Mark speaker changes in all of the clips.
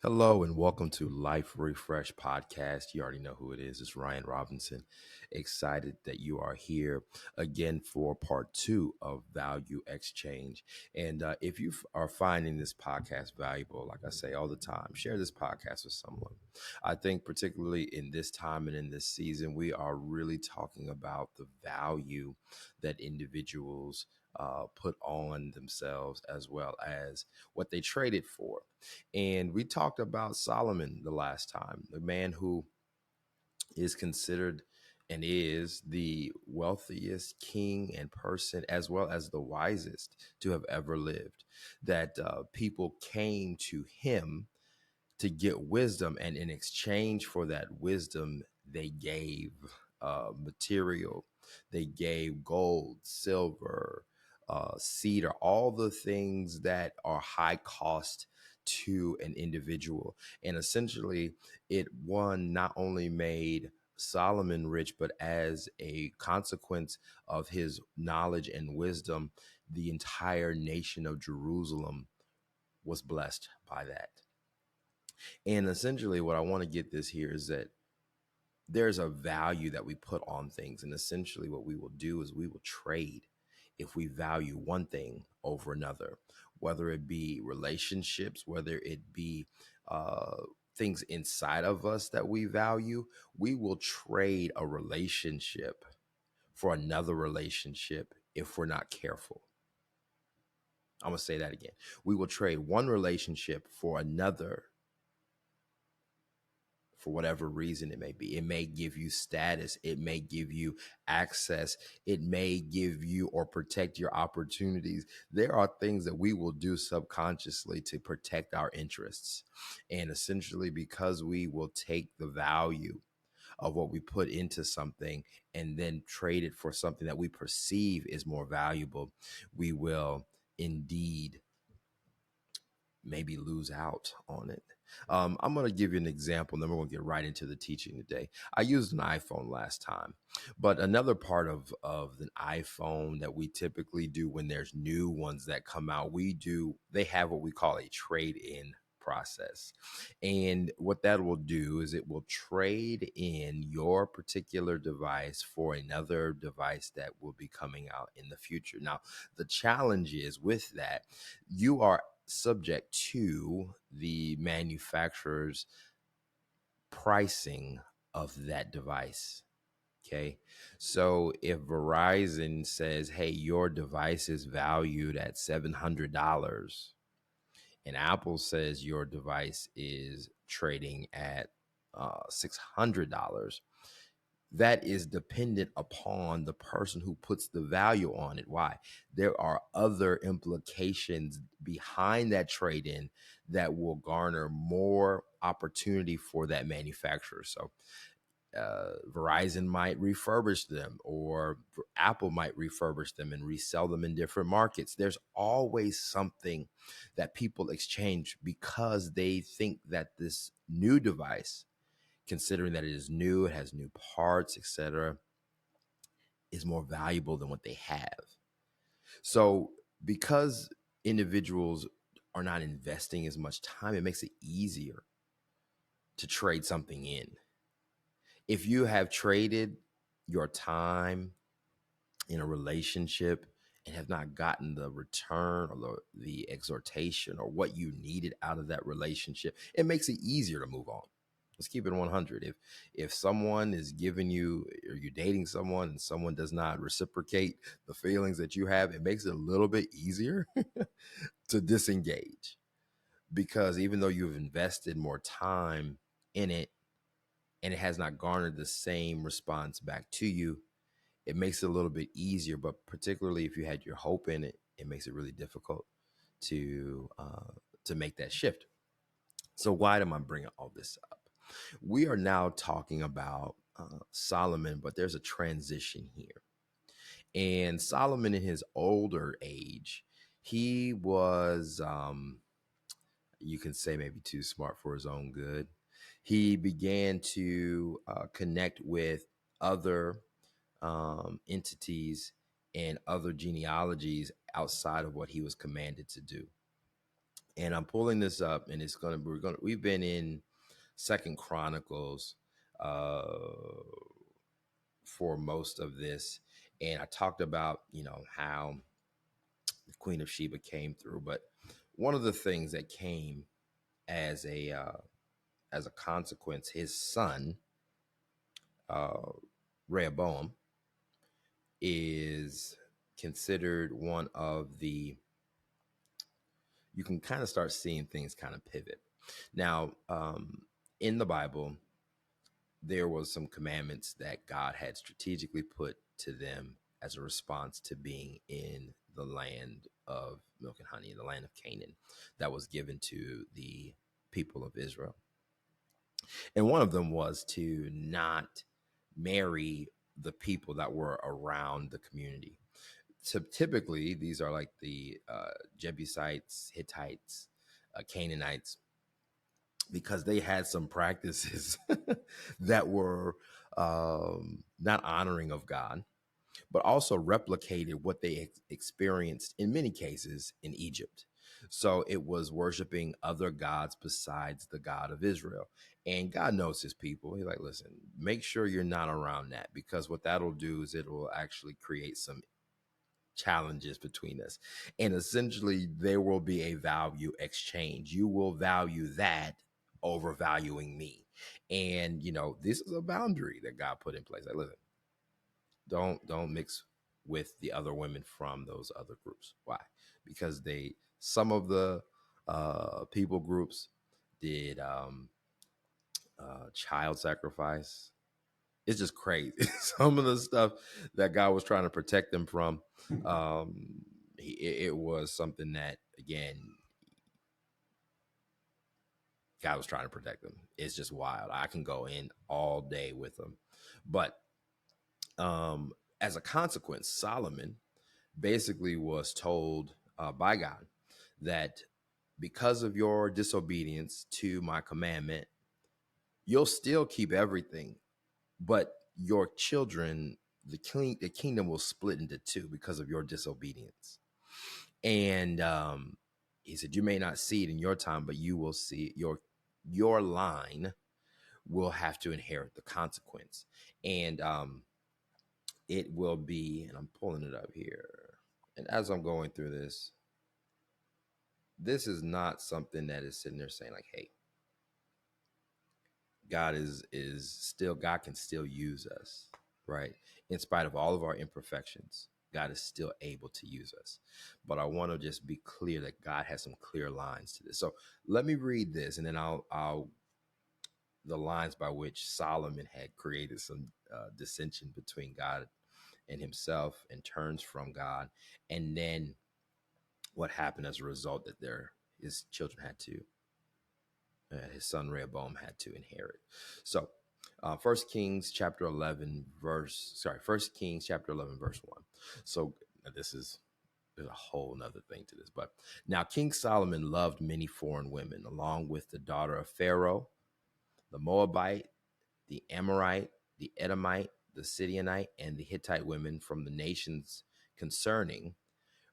Speaker 1: Hello and welcome to Life Refresh Podcast. You already know who it is. It's Ryan Robinson. Excited that you are here again for part two of Value Exchange. And if you are finding this podcast valuable, like I say all the time, share this podcast with someone. I think, particularly in this time and in this season, we are really talking about the value that individuals put on themselves as well as what they traded for. And we talked about Solomon the last time, the man who is considered and is the wealthiest king and person, as well as the wisest to have ever lived. That people came to him to get wisdom, and in exchange for that wisdom, they gave material, they gave gold, silver, cedar, all the things that are high cost to an individual. And essentially, it one not only made Solomon rich, but as a consequence of his knowledge and wisdom, the entire nation of Jerusalem was blessed by that. And essentially, what I want to get this here is that there's a value that we put on things. And essentially, what we will do is we will trade if we value one thing over another, whether it be relationships, whether it be uh, things inside of us that we value. We will trade a relationship for another relationship if we're not careful. I'm going to say that again. We will trade one relationship for another for whatever reason it may be. It may give you status. It may give you access. It may give you or protect your opportunities. There are things that we will do subconsciously to protect our interests. And essentially, because we will take the value of what we put into something and then trade it for something that we perceive is more valuable, we will indeed maybe lose out on it. I'm going to give you an example, and then we're going to get right into the teaching today. I used an iPhone last time, but another part of the iPhone that we typically do when there's new ones that come out, they have what we call a trade-in process. And what that will do is it will trade in your particular device for another device that will be coming out in the future. Now, the challenge is with that, you are subject to the manufacturer's pricing of that device. Okay. So if Verizon says, hey, your device is valued at $700, and Apple says your device is trading at $600, that is dependent upon the person who puts the value on it. Why? There are other implications behind that trade in that will garner more opportunity for that manufacturer. So, Verizon might refurbish them, or Apple might refurbish them and resell them in different markets. There's always something that people exchange because they think that this new device, considering that it is new, it has new parts, etc., is more valuable than what they have. So because individuals are not investing as much time, it makes it easier to trade something in. If you have traded your time in a relationship and have not gotten the return or the exhortation or what you needed out of that relationship, it makes it easier to move on. Let's keep it 100. If someone is giving you, or you're dating someone and someone does not reciprocate the feelings that you have, it makes it a little bit easier to disengage, because even though you've invested more time in it and it has not garnered the same response back to you, it makes it a little bit easier. But particularly if you had your hope in it, it makes it really difficult to make that shift. So why am I bringing all this up? We are now talking about Solomon, but there's a transition here. And Solomon, in his older age, he was, you can say, maybe too smart for his own good. He began to connect with other entities and other genealogies outside of what he was commanded to do. And I'm pulling this up, and we've been in Second Chronicles uh, for most of this, and I talked about how the Queen of Sheba came through, but one of the things that came as a consequence, his son uh, Rehoboam is considered one of the, you can kind of start seeing things kind of pivot. Now, in the Bible, there was some commandments that God had strategically put to them as a response to being in the land of milk and honey, in the land of Canaan, that was given to the people of Israel. And one of them was to not marry the people that were around the community. So typically, these are like the Jebusites, Hittites, Canaanites, because they had some practices that were not honoring of God, but also replicated what they experienced in many cases in Egypt. So it was worshiping other gods besides the God of Israel. And God knows his people. He's like, listen, make sure you're not around that, because what that'll do is it will actually create some challenges between us. And essentially, there will be a value exchange. You will value that over valuing me. And, this is a boundary that God put in place. Like, listen, don't mix with the other women from those other groups. Why? Because some of the people groups did child sacrifice. It's just crazy. Some of the stuff that God was trying to protect them from, it was something that, again, God was trying to protect them. It's just wild. I can go in all day with them. But as a consequence, Solomon basically was told by God that because of your disobedience to my commandment, you'll still keep everything, but your children, the kingdom will split into two because of your disobedience. And he said, you may not see it in your time, but you will see your line will have to inherit the consequence. And it will be, and I'm pulling it up here. And as I'm going through this is not something that is sitting there saying like, hey, God God can still use us, right? In spite of all of our imperfections, God is still able to use us. But I want to just be clear that God has some clear lines to this. So let me read this, and then I'll the lines by which Solomon had created some dissension between God and himself and turns from God, and then what happened as a result that his children had to his son Rehoboam had to inherit. So, First Kings chapter 11 verse 1. So there's a whole nother thing to this, but now King Solomon loved many foreign women, along with the daughter of Pharaoh, the Moabite, the Amorite, the Edomite, the Sidionite, and the Hittite women from the nations concerning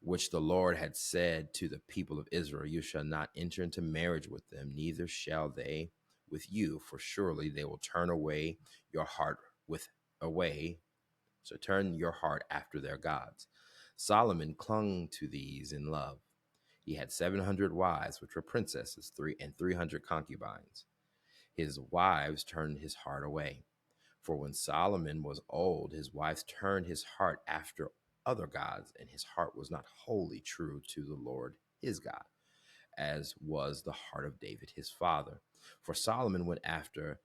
Speaker 1: which the Lord had said to the people of Israel, you shall not enter into marriage with them, neither shall they with you, for surely they will turn away your heart away. So turn your heart after their gods. Solomon clung to these in love. He had 700 wives, which were princesses, 300 concubines. His wives turned his heart away. For when Solomon was old, his wives turned his heart after other gods, and his heart was not wholly true to the Lord his God, as was the heart of David his father. For Solomon went after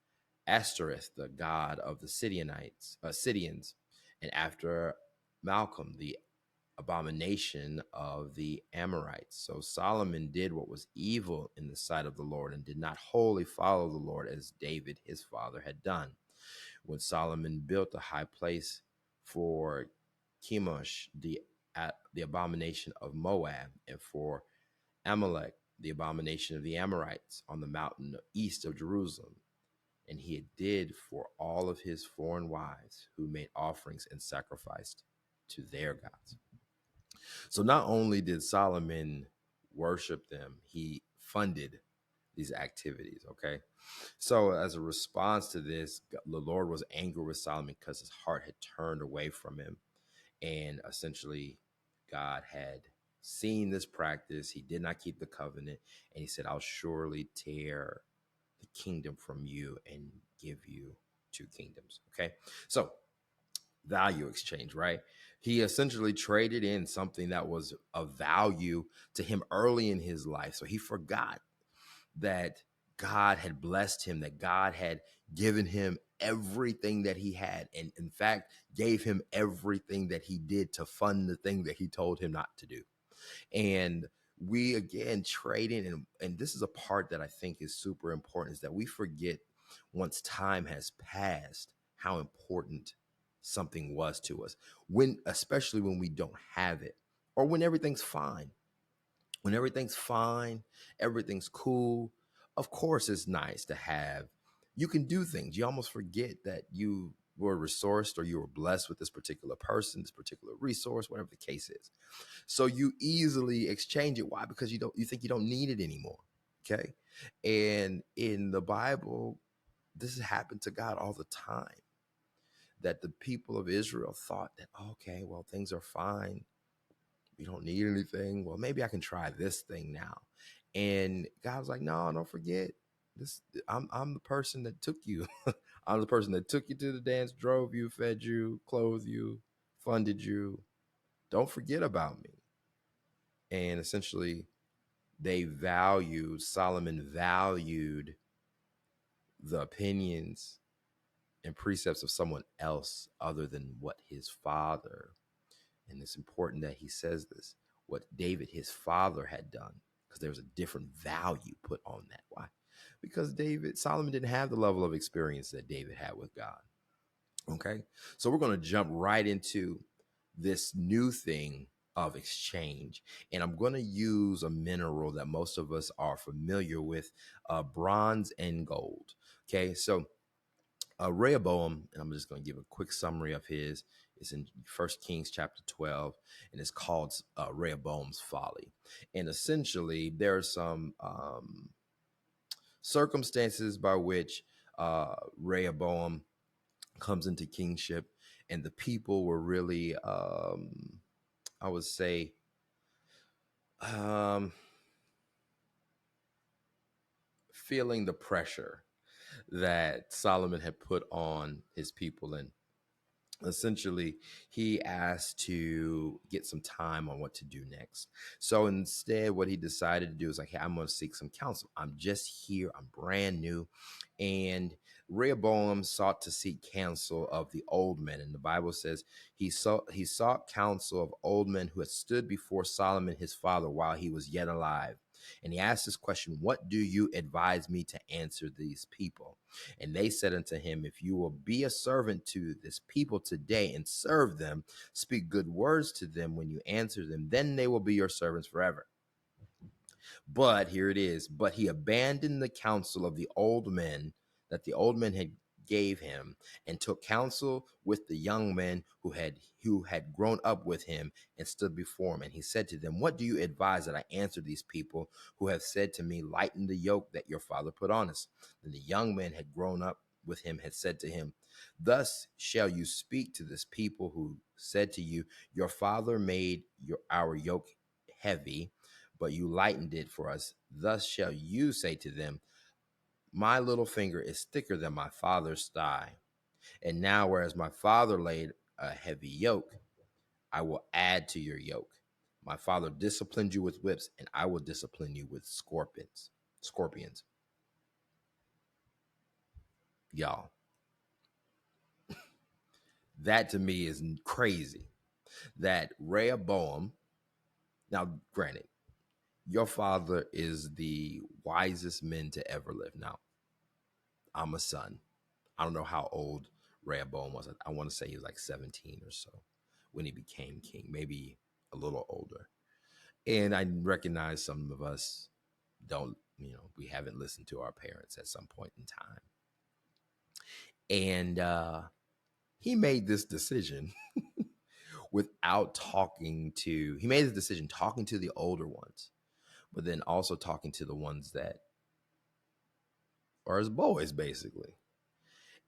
Speaker 1: Ashtoreth, the god of the Sidonians, and after Malcolm, the abomination of the Amorites. So Solomon did what was evil in the sight of the Lord, and did not wholly follow the Lord as David his father had done. When Solomon built a high place for Chemosh, the abomination of Moab, and for Amalek, the abomination of the Amorites, on the mountain east of Jerusalem. And he did for all of his foreign wives who made offerings and sacrificed to their gods. So not only did Solomon worship them, funded these activities. Okay. So, as a response to this, the Lord was angry with Solomon because his heart had turned away from him. And essentially, God had seen this practice. He did not keep the covenant. And he said, I'll surely tear the kingdom from you and give you two kingdoms. Okay. So, value exchange, right? He essentially traded in something that was of value to him early in his life. So he forgot that God had blessed him, that God had given him everything that he had, and in fact, gave him everything that he did to fund the thing that he told him not to do. And we again trade in, and this is a part that I think is super important, is that we forget once time has passed how important something was to us, when especially when we don't have it, or when everything's fine. When everything's fine, everything's cool, of course it's nice to have. You can do things. You almost forget that you were resourced or you were blessed with this particular person, this particular resource, whatever the case is. So you easily exchange it. Why? Because you think you don't need it anymore. Okay. And in the Bible, this has happened to God all the time. That the people of Israel thought that, okay, well, things are fine. We don't need anything. Well, maybe I can try this thing now. And God was like, no, don't forget this. I'm the person that took you. I'm the person that took you to the dance, drove you, fed you, clothed you, funded you. Don't forget about me. And essentially, Solomon valued the opinions and precepts of someone else other than what his father, and it's important that he says this, what David, his father, had done, because there was a different value put on that. Why? Because Solomon didn't have the level of experience that David had with God. Okay. So we're going to jump right into this new thing of exchange. And I'm going to use a mineral that most of us are familiar with, bronze and gold. Okay. So Rehoboam, and I'm just going to give a quick summary of his. It's in First Kings chapter 12, and it's called Rehoboam's Folly. And essentially, there are some circumstances by which Rehoboam comes into kingship, and the people were really, I would say, um, feeling the pressure that Solomon had put on his people. And essentially, he asked to get some time on what to do next. So instead, what he decided to do is like, hey, I'm going to seek some counsel. I'm just here. I'm brand new. And Rehoboam sought to seek counsel of the old men. And the Bible says he sought counsel of old men who had stood before Solomon, his father, while he was yet alive. And he asked this question, what do you advise me to answer these people? And they said unto him, if you will be a servant to this people today and serve them, speak good words to them when you answer them, then they will be your servants forever. But here it is, but he abandoned the counsel of the old men that the old men had gave him, and took counsel with the young men who had grown up with him and stood before him. And he said to them, what do you advise that I answer these people who have said to me, lighten the yoke that your father put on us? Then the young men had grown up with him had said to him, thus shall you speak to this people who said to you, your father made our yoke heavy, but you lightened it for us. Thus shall you say to them, my little finger is thicker than my father's thigh. And now, whereas my father laid a heavy yoke, I will add to your yoke. My father disciplined you with whips, and I will discipline you with scorpions. Scorpions. Y'all, that to me is crazy. That Rehoboam, now granted, your father is the wisest man to ever live. Now, I'm a son. I don't know how old Rehoboam was. I want to say he was like 17 or so when he became king, maybe a little older. And I recognize some of us don't, we haven't listened to our parents at some point in time. And he made this decision he made the decision talking to the older ones, but then also talking to the ones that are his boys, basically.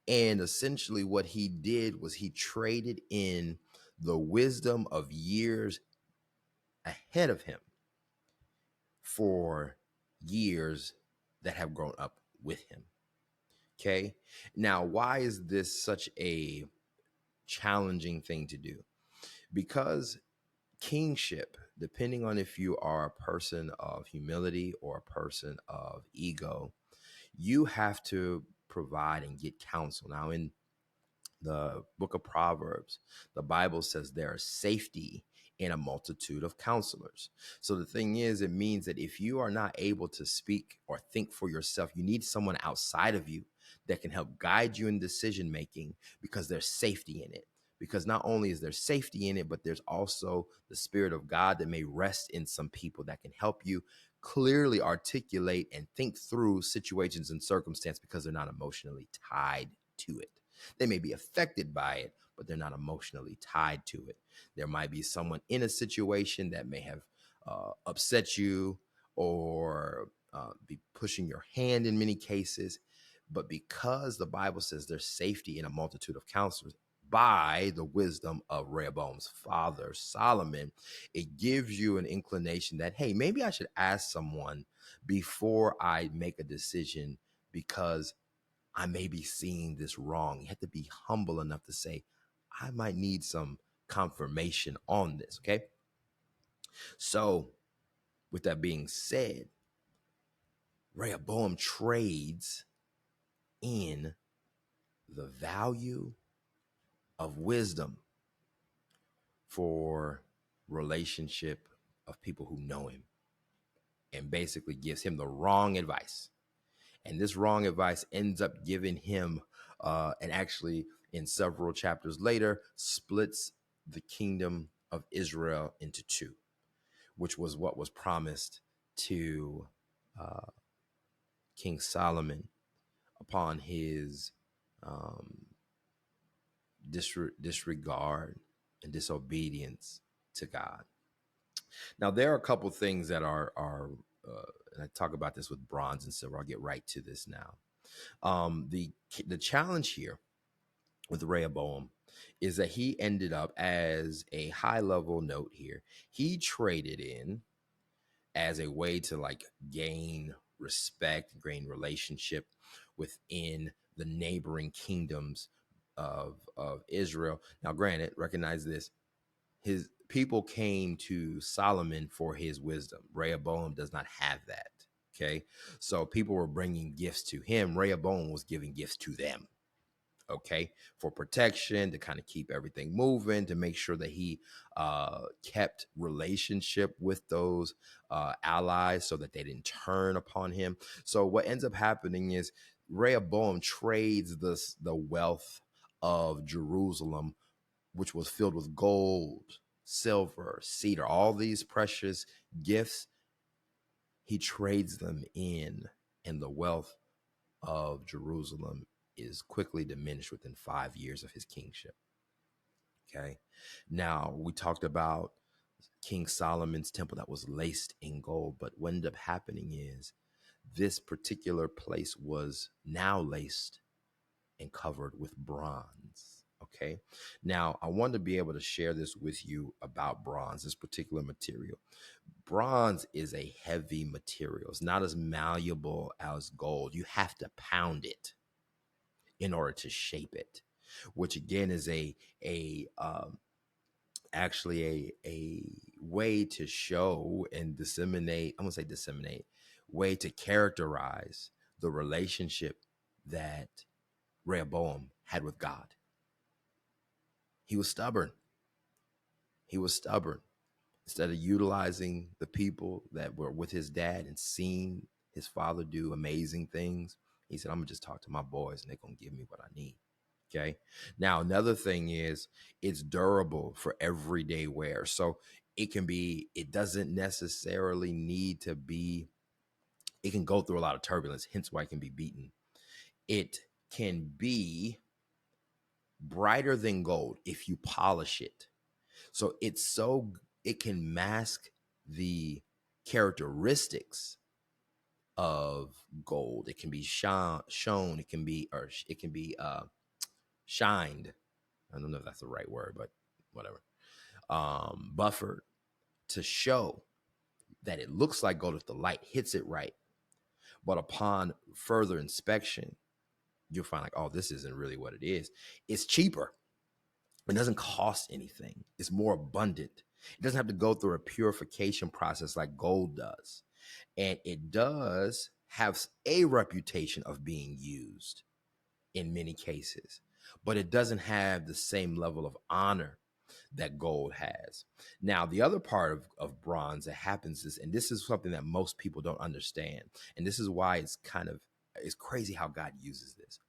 Speaker 1: And essentially, what he did was he traded in the wisdom of years ahead of him for years that have grown up with him. Okay. Now, why is this such a challenging thing to do? Because kingship, depending on if you are a person of humility or a person of ego, you have to provide and get counsel. Now, in the book of Proverbs, the Bible says there is safety in a multitude of counselors. So the thing is, it means that if you are not able to speak or think for yourself, you need someone outside of you that can help guide you in decision making, because there's safety in it. Because not only is there safety in it, but there's also the Spirit of God that may rest in some people that can help you clearly articulate and think through situations and circumstance, because they're not emotionally tied to it. They may be affected by it, but they're not emotionally tied to it. There might be someone in a situation that may have upset you, or be pushing your hand in many cases. But because the Bible says there's safety in a multitude of counselors, by the wisdom of Rehoboam's father, Solomon, it gives you an inclination that, hey, maybe I should ask someone before I make a decision, because I may be seeing this wrong. You have to be humble enough to say, I might need some confirmation on this. Okay. So, with that being said, Rehoboam trades in the value of wisdom for relationship of people who know him, and basically gives him the wrong advice. And this wrong advice ends up giving him, and actually in several chapters later, splits the kingdom of Israel into two, which was what was promised to uh, King Solomon upon his um, disregard and disobedience to God. Now, there are a couple things that are and I talk about this with bronze and silver. I'll get right to this now. The challenge here with Rehoboam is that he ended up, as a high level note here, he traded in as a way to like gain respect, gain relationship within the neighboring kingdoms of Israel. Now, granted, recognize this: his people came to Solomon for his wisdom. Rehoboam does not have that. Okay, so people were bringing gifts to him. Rehoboam was giving gifts to them. Okay, for protection, to kind of keep everything moving, to make sure that he kept relationship with those allies so that they didn't turn upon him. So what ends up happening is Rehoboam trades the wealth of Jerusalem, which was filled with gold, silver, cedar, all these precious gifts. He trades them in, and the wealth of Jerusalem is quickly diminished within 5 years of his kingship. Okay. Now, we talked about King Solomon's temple that was laced in gold, but what ended up happening is this particular place was now laced and covered with bronze. Okay. Now, I want to be able to share this with you about bronze, this particular material. Bronze is a heavy material. It's not as malleable as gold. You have to pound it in order to shape it, which again is actually a way to show and disseminate. I'm gonna say disseminate, way to characterize the relationship that Rehoboam had with God. He was stubborn. He was stubborn. Instead of utilizing the people that were with his dad and seeing his father do amazing things, he said, I'm gonna just talk to my boys and they're gonna give me what I need. Okay. Now, another thing is it's durable for everyday wear. So it doesn't necessarily need to be, it can go through a lot of turbulence, hence why it can be beaten. It can be brighter than gold if you polish it. So it can mask the characteristics of gold. It can be shown. It can be, shined. I don't know if that's the right word, but whatever. Buffered to show that it looks like gold if the light hits it right. But upon further inspection, you'll find like, oh, this isn't really what it is. It's cheaper. It doesn't cost anything. It's more abundant. It doesn't have to go through a purification process like gold does. And it does have a reputation of being used in many cases, but it doesn't have the same level of honor that gold has. Now, the other part of bronze that happens is, and this is something that most people don't understand, and this is why it's crazy how God uses this.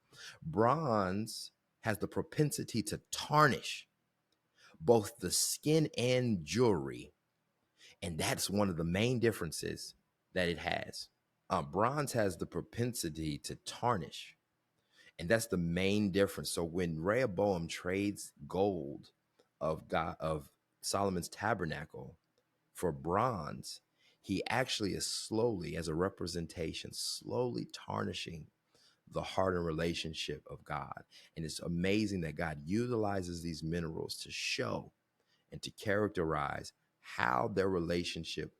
Speaker 1: Bronze has the propensity to tarnish both the skin and jewelry, and that's one of the main differences that it has. Bronze has the propensity to tarnish, and that's the main difference. So when Rehoboam trades gold of Solomon's tabernacle for bronze, he actually is slowly, as a representation, slowly tarnishing the heart and relationship of God. And it's amazing that God utilizes these minerals to show and to characterize how their relationship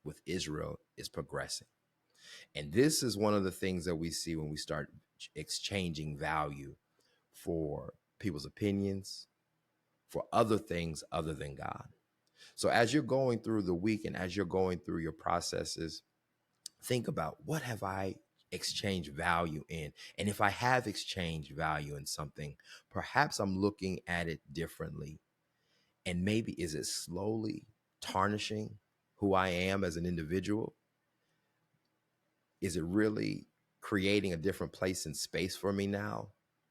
Speaker 1: with Israel is progressing. And this is one of the things that we see when we start exchanging value for people's opinions, for other things other than God. So as you're going through the week and as you're going through your processes, think about, what have I exchanged value in? And if I have exchanged value in something, perhaps I'm looking at it differently. And maybe is it slowly tarnishing who I am as an individual? Is it really creating a different place and space for me now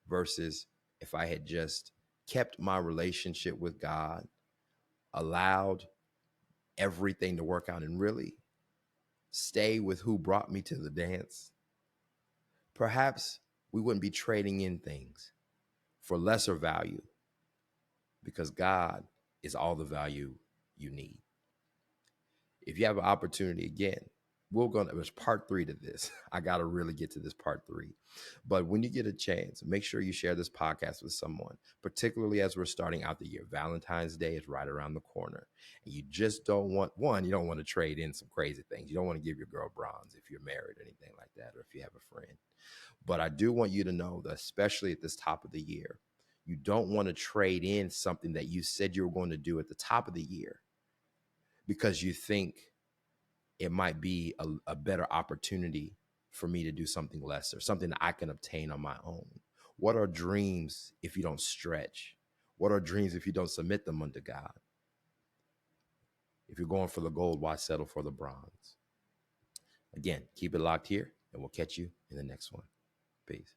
Speaker 1: versus if I had just kept my relationship with God, allowed everything to work out, and really stay with who brought me to the dance? Perhaps we wouldn't be trading in things for lesser value, because God is all the value you need. If you have an opportunity, again, there's part 3 to this. I got to really get to this part 3. But when you get a chance, make sure you share this podcast with someone, particularly as we're starting out the year. Valentine's Day is right around the corner. And you just don't want, you don't want to trade in some crazy things. You don't want to give your girl bronze if you're married or anything like that, or if you have a friend. But I do want you to know that, especially at this top of the year, you don't want to trade in something that you said you were going to do at the top of the year because you think it might be a better opportunity for me to do something lesser, something that I can obtain on my own. What are dreams if you don't stretch? What are dreams if you don't submit them unto God? If you're going for the gold, why settle for the bronze? Again, keep it locked here, and we'll catch you in the next one. Peace.